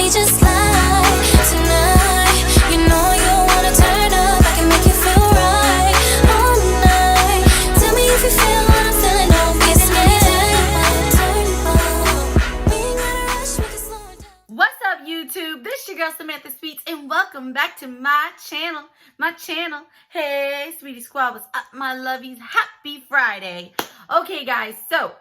we just lie tonight? You know you wanna turn up, I can make you feel right all night. Tell me if you feel what I'm feeling, don't be scared. We ain't gotta rush, we can slow it down. What's up, YouTube? This is your girl Samantha Speaks, and welcome back to my channel. Hey, sweetie squabbles, up my lovies. Happy Friday. Okay, guys, so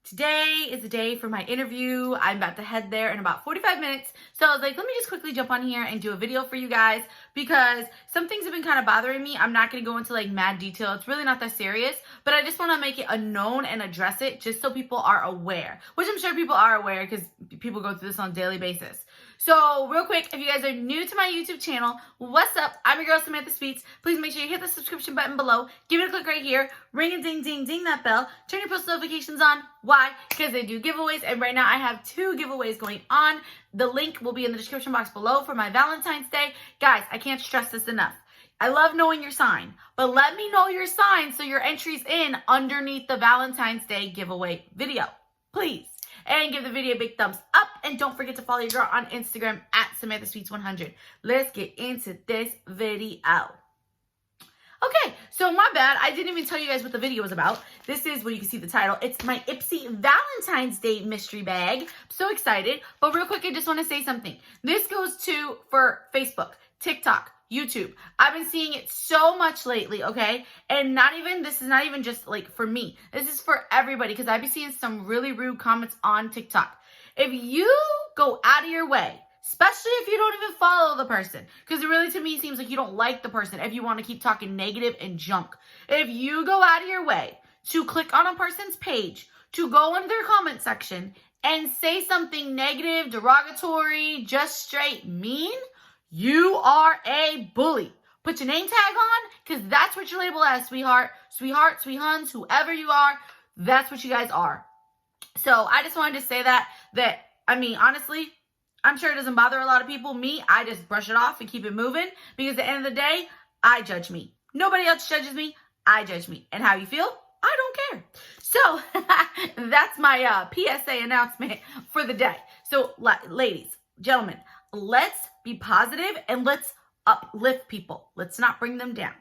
today is the day for my interview. I'm about to head there in about 45 minutes. So I was like, let me just quickly jump on here and do a video for you guys because some things have been kind of bothering me. I'm not going to go into like mad detail. It's really not that serious, but I just want to make it a known and address it just so people are aware, which I'm sure people are aware because people go through this on a daily basis. So real quick, if you guys are new to my YouTube channel, what's up? I'm your girl Samantha Speaks. Please make sure you hit the subscription button below. Give it a click right here. Ring a ding ding ding that bell. Turn your post notifications on. Why? Because they do giveaways, and right now I have 2 giveaways going on. The link will be in the description box below for my Valentine's Day. Guys, I can't stress this enough. I love knowing your sign, but let me know your sign so your entry's in underneath the Valentine's Day giveaway video. Please. And give the video a big thumbs up. And don't forget to follow your girl on Instagram at SamanthaSweets100. Let's get into this video. Okay, so my bad. I didn't even tell you guys what the video was about. This is where you can see the title. It's my Ipsy Valentine's Day mystery bag. I'm so excited. But real quick, I just want to say something. This goes for Facebook, TikTok, YouTube. I've been seeing it so much lately, okay? And this is not even just like for me. This is for everybody because I've been seeing some really rude comments on TikTok. If you go out of your way, especially if you don't even follow the person, because it really to me seems like you don't like the person if you want to keep talking negative and junk. If you go out of your way to click on a person's page, to go into their comment section and say something negative, derogatory, just straight mean, you are a bully. Put your name tag on, because that's what you're labeled as, sweetheart, sweethuns, whoever you are, that's what you guys are. So I just wanted to say that, I mean, honestly, I'm sure it doesn't bother a lot of people. Me, I just brush it off and keep it moving, because at the end of the day, I judge me. Nobody else judges me. I judge me. And how you feel, I don't care. So that's my PSA announcement for the day. So ladies, gentlemen, let's be positive and let's uplift people. Let's not bring them down.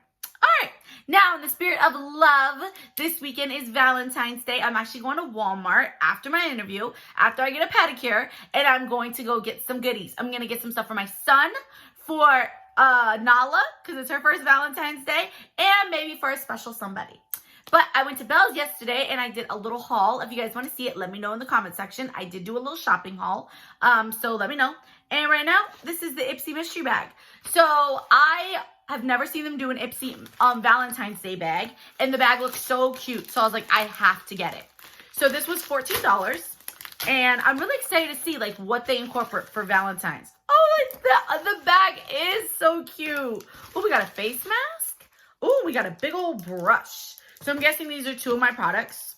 All right. Now, in the spirit of love, this weekend is Valentine's Day. I'm actually going to Walmart after my interview, after I get a pedicure, and I'm going to go get some goodies. I'm going to get some stuff for my son, for Nala, because it's her first Valentine's Day, and maybe for a special somebody. But I went to Belle's yesterday, and I did a little haul. If you guys want to see it, let me know in the comment section. I did do a little shopping haul, so let me know. And right now, this is the Ipsy mystery bag. So I have never seen them do an Ipsy Valentine's Day bag, and the bag looks so cute. So I was like, I have to get it. So this was $14, and I'm really excited to see like what they incorporate for Valentine's. Oh, like the bag is so cute. Oh, we got a face mask. Oh, we got a big old brush. So I'm guessing these are 2 of my products.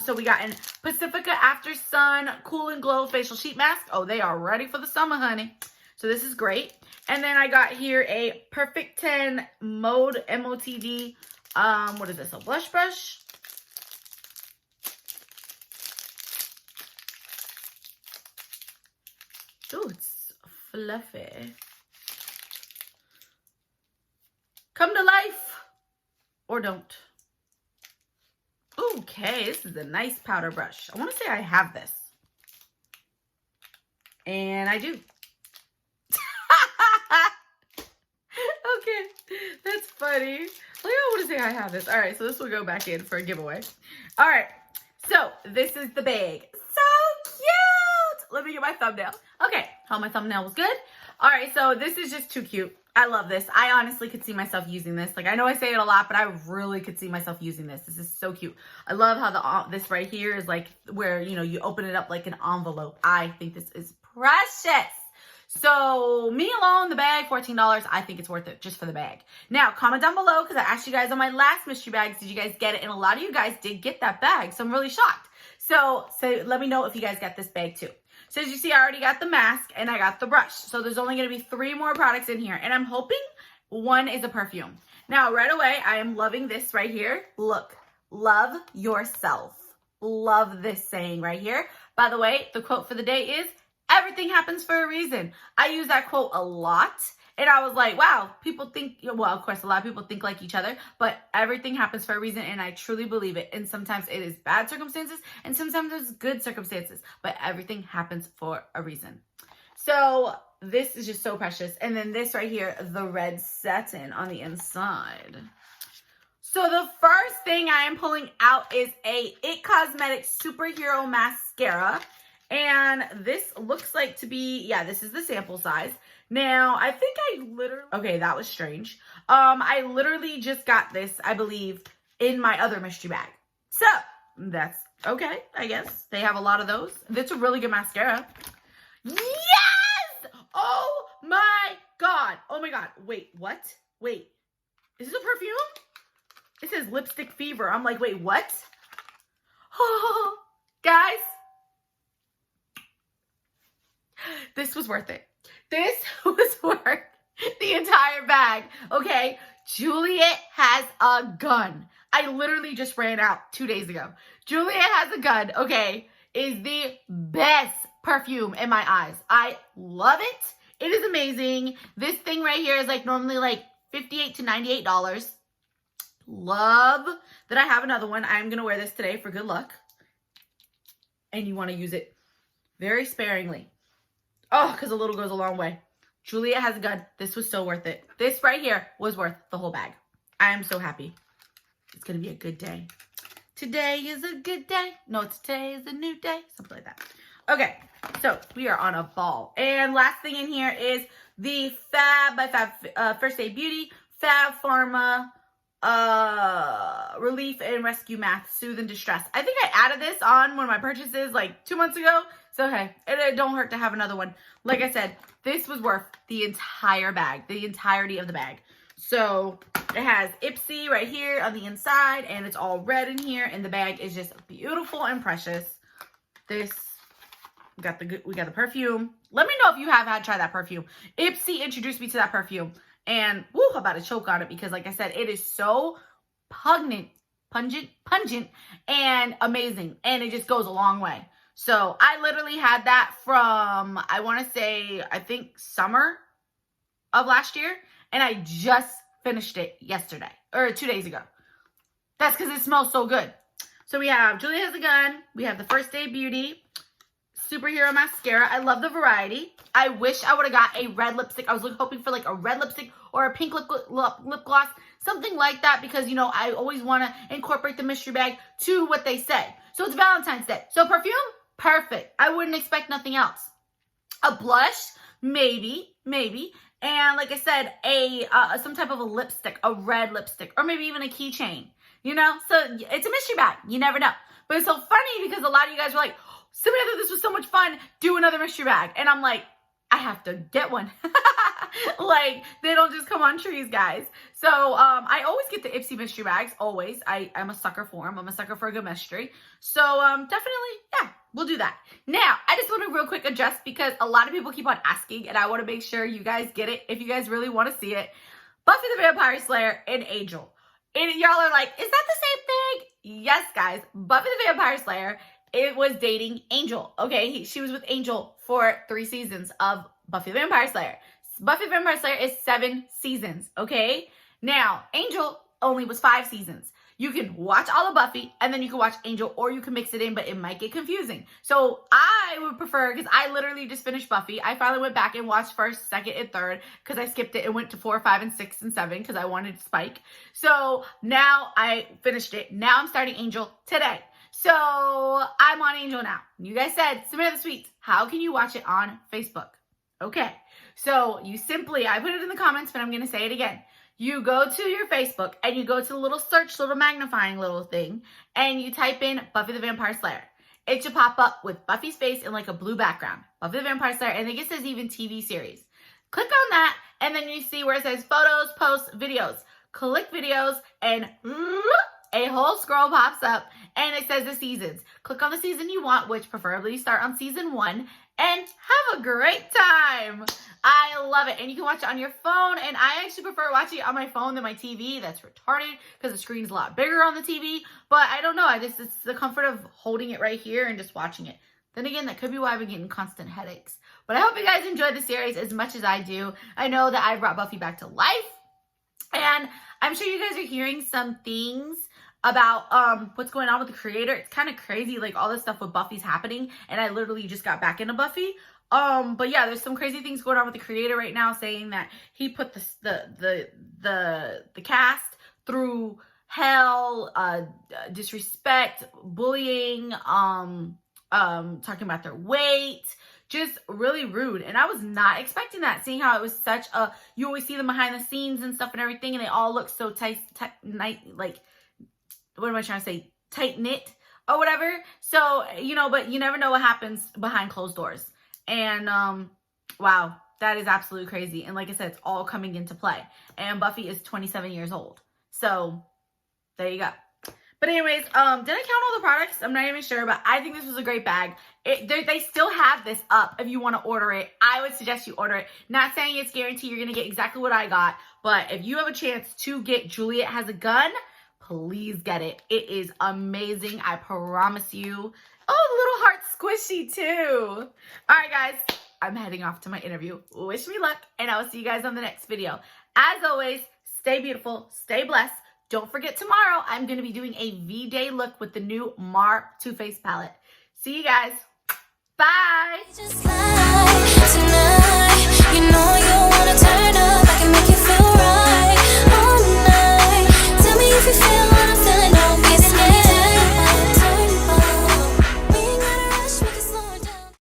So we got an Pacifica After Sun Cool and Glow Facial Sheet Mask. Oh, they are ready for the summer, honey. So this is great. And then I got here a Perfect 10 Mode MOTD. What is this? A blush brush? Ooh, it's fluffy. Come to life. Or don't. Okay, this is a nice powder brush. I want to say I have this. And I do. Okay, that's funny. Like, I want to say I have this. All right, so this will go back in for a giveaway. All right, so this is the bag. So cute. Let me get my thumbnail. Okay, how my thumbnail was good. All right, so this is just too cute. I love this. I honestly could see myself using this. Like, I know I say it a lot, but I really could see myself using this. This is so cute. I love how this right here is like where, you know, you open it up like an envelope. I think this is precious. So me alone, the bag, $14. I think it's worth it just for the bag. Now, comment down below because I asked you guys on my last mystery bags, did you guys get it? And a lot of you guys did get that bag. So I'm really shocked. So let me know if you guys got this bag too. So as you see, I already got the mask and I got the brush. So there's only going to be 3 more products in here. And I'm hoping one is a perfume. Now, right away, I am loving this right here. Look, love yourself. Love this saying right here. By the way, the quote for the day is, Everything happens for a reason. I use that quote a lot. And I was like, wow, people think, well, of course, a lot of people think like each other, but everything happens for a reason, and I truly believe it. And sometimes it is bad circumstances, and sometimes it's good circumstances, but everything happens for a reason. So this is just so precious. And then this right here, the red satin on the inside. So the first thing I am pulling out is a It Cosmetics Superhero Mascara. And this looks like to be, yeah, this is the sample size. Now, I think okay, that was strange. I literally just got this, I believe, in my other mystery bag. So, that's okay, I guess. They have a lot of those. It's a really good mascara. Yes! Oh my God. Oh my God. Wait, what? Wait, is this a perfume? It says Lipstick Fever. I'm like, wait, what? Oh, guys. This was worth it. This was worth the entire bag, okay? Juliet has a gun. I literally just ran out 2 days ago. Juliet has a gun, okay, is the best perfume in my eyes. I love it. It is amazing. This thing right here is like normally like $58 to $98. Love that I have another one. I'm going to wear this today for good luck. And you want to use it very sparingly. Oh, because a little goes a long way. Juliet has a gun. This was so worth it. This right here was worth the whole bag. I am so happy. It's going to be a good day. Today is a good day. No, today is a new day. Something like that. Okay, so we are on a ball. And last thing in here is the Fab by Fab First Aid Beauty Fab Pharma Relief and Rescue Mask Soothe and Distress. I think I added this on one of my purchases like 2 months ago. So, hey, it don't hurt to have another one. Like I said, this was worth the entire bag, the entirety of the bag. So, it has Ipsy right here on the inside, and it's all red in here, and the bag is just beautiful and precious. This, we got the perfume. Let me know if you have had tried that perfume. Ipsy introduced me to that perfume, and woo, I'm about to choke on it because, like I said, it is so pungent, and amazing, and it just goes a long way. So I literally had that from, I want to say, I think summer of last year. And I just finished it yesterday or 2 days ago. That's because it smells so good. So we have Julia Has a Gun. We have the First Aid Beauty Superhero Mascara. I love the variety. I wish I would have got a red lipstick. I was hoping for like a red lipstick or a pink lip gloss. Something like that because, you know, I always want to incorporate the mystery bag to what they say. So it's Valentine's Day. So perfume? Perfect. I wouldn't expect nothing else. A blush, maybe. And like I said, some type of a lipstick, a red lipstick, or maybe even a keychain. You know, so it's a mystery bag. You never know. But it's so funny because a lot of you guys were like, Samantha, this was so much fun. Do another mystery bag. And I'm like, I have to get one. Like, they don't just come on trees, guys. So, I always get the Ipsy mystery bags, always. I'm a sucker for them. I'm a sucker for a good mystery. So, definitely, yeah, we'll do that. Now, I just want to real quick address because a lot of people keep on asking, and I want to make sure you guys get it if you guys really want to see it. Buffy the Vampire Slayer and Angel. And y'all are like, is that the same thing? Yes, guys. Buffy the Vampire Slayer, it was dating Angel, okay? She was with Angel for 3 seasons of Buffy the Vampire Slayer. Buffy the Vampire Slayer is 7 seasons, okay? Now, Angel only was 5 seasons. You can watch all of Buffy, and then you can watch Angel, or you can mix it in, but it might get confusing. So I would prefer, because I literally just finished Buffy. I finally went back and watched 1st, 2nd, and 3rd, because I skipped it and went to 4, 5, and 6, and 7, because I wanted Spike. So now I finished it. Now I'm starting Angel today. So I'm on Angel now. You guys said, Samantha Sweets, how can you watch it on Facebook? Okay, so you simply, I put it in the comments, but I'm going to say it again. You go to your Facebook and you go to the little search, little magnifying little thing, and you type in Buffy the Vampire Slayer. It should pop up with Buffy's face in like a blue background. Buffy the Vampire Slayer, and I think it says even TV series. Click on that, and then you see where it says photos, posts, videos. Click videos, and a whole scroll pops up, and it says the seasons. Click on the season you want, which preferably start on season 1, and have a great time. I love it. And you can watch it on your phone, and I actually prefer watching it on my phone than my TV. That's retarded because the screen's a lot bigger on the TV, but I don't know. It's the comfort of holding it right here and just watching it. Then again, that could be why I've been getting constant headaches. But I hope you guys enjoyed the series as much as I do. I know that I brought Buffy back to life. And I'm sure you guys are hearing some things about what's going on with the creator. It's kind of crazy, like all this stuff with Buffy's happening. And I literally just got back into Buffy. But yeah, there's some crazy things going on with the creator right now, saying that he put the cast through hell, disrespect, bullying, talking about their weight, just really rude. And I was not expecting that, seeing how it was such a, you always see them behind the scenes and stuff and everything, and they all look so tight, like, what am I trying to say? Tight knit or whatever. So, you know, but you never know what happens behind closed doors. And, wow, that is absolutely crazy. And like I said, it's all coming into play. And Buffy is 27 years old. So, there you go. But anyways, did I count all the products? I'm not even sure, but I think this was a great bag. They still have this up if you want to order it. I would suggest you order it. Not saying it's guaranteed you're going to get exactly what I got, but if you have a chance to get Juliet Has a Gun, please get it. It is amazing. I promise you. Oh, the little heart squishy too. All right, guys. I'm heading off to my interview. Wish me luck, and I will see you guys on the next video. As always, stay beautiful, stay blessed. Don't forget, tomorrow I'm going to be doing a V-Day look with the new Mar Too Faced palette. See you guys. Bye. Just like tonight, you know